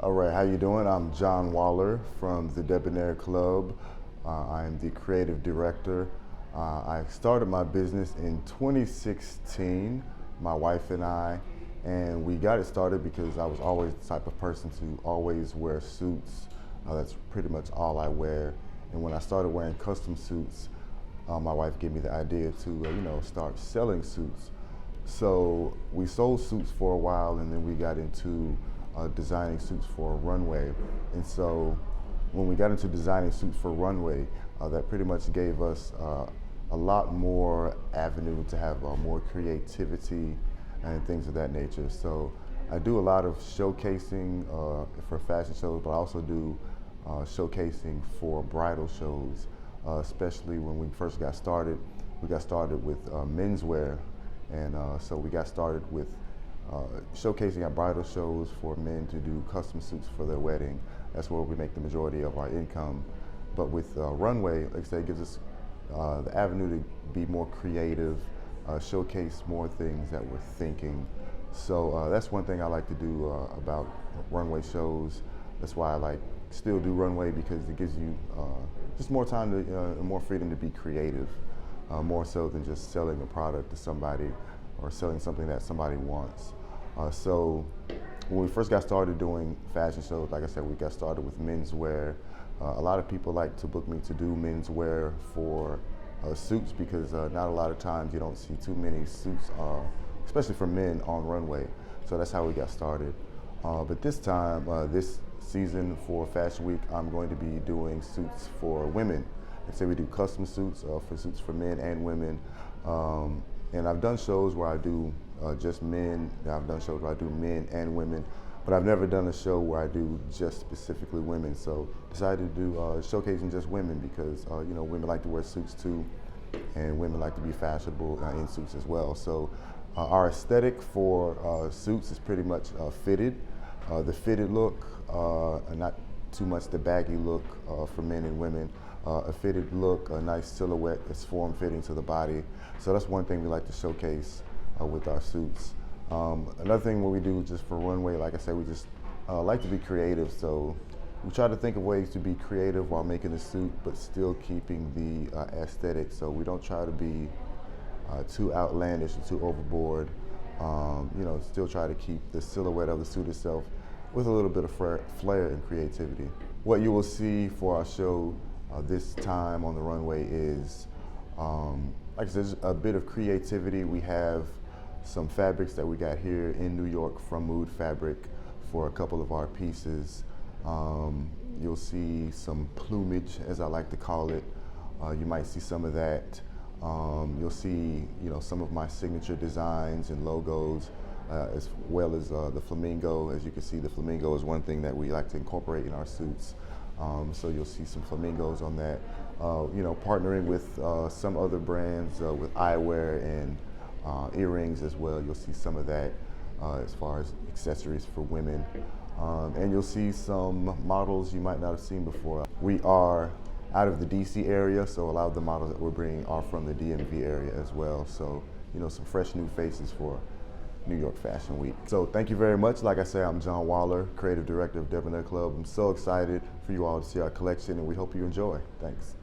All right, how you doing? I'm John Waller from the Debonair Club. I am the creative director. I started my business in 2016, my wife and we got it started because I was always the type of person to always wear suits. That's pretty much all I wear. And when I started wearing custom suits, my wife gave me the idea to, start selling suits. So we sold suits for a while, and then we got into designing suits for Runway. And so when we got into designing suits for Runway, that pretty much gave us a lot more avenue to have more creativity and things of that nature. So I do a lot of showcasing for fashion shows, but I also do showcasing for bridal shows, especially when we first got started. We got started with menswear, and so we got started with showcasing at bridal shows for men to do custom suits for their wedding. That's where we make the majority of our income. But with Runway, like I said, it gives us the avenue to be more creative, showcase more things that we're thinking. So that's one thing I like to do about runway shows. That's why I still do Runway, because it gives you just more time to, more freedom to be creative, more so than just selling a product to somebody or selling something that somebody wants. So when we first got started doing fashion shows, like I said, we got started with menswear. A lot of people like to book me to do menswear for suits, because not a lot of times you don't see too many suits, especially for men, on Runway. So that's how we got started. But this time, this season for Fashion Week, I'm going to be doing suits for women. And so we do custom suits for suits for men and women. And I've done shows where I do just men. I've done shows where I do men and women, but I've never done a show where I do just specifically women. So decided to do showcasing just women, because women like to wear suits too, and women like to be fashionable in suits as well. So our aesthetic for suits is pretty much fitted. The fitted look, not too much the baggy look for men and women. A fitted look, a nice silhouette that's form-fitting to the body. So that's one thing we like to showcase with our suits. Another thing what we do just for Runway, like I said, we just like to be creative. So we try to think of ways to be creative while making the suit, but still keeping the aesthetic. So we don't try to be too outlandish or too overboard. Still try to keep the silhouette of the suit itself with a little bit of flair and creativity. What you will see for our show this time on the Runway is, like I said, a bit of creativity. We have some fabrics that we got here in New York from Mood Fabric for a couple of our pieces. You'll see some plumage, as I like to call it. You might see some of that. You'll see, some of my signature designs and logos, as well as the flamingo. As you can see, the flamingo is one thing that we like to incorporate in our suits. So you'll see some flamingos on that. Partnering with some other brands with eyewear and earrings as well. You'll see some of that as far as accessories for women. And you'll see some models you might not have seen before. We are out of the DC area, so a lot of the models that we're bringing are from the DMV area as well. So, some fresh new faces for New York Fashion Week. So thank you very much. Like I say, I'm John Waller, creative director of Debonair Club. I'm so excited for you all to see our collection, and we hope you enjoy. Thanks.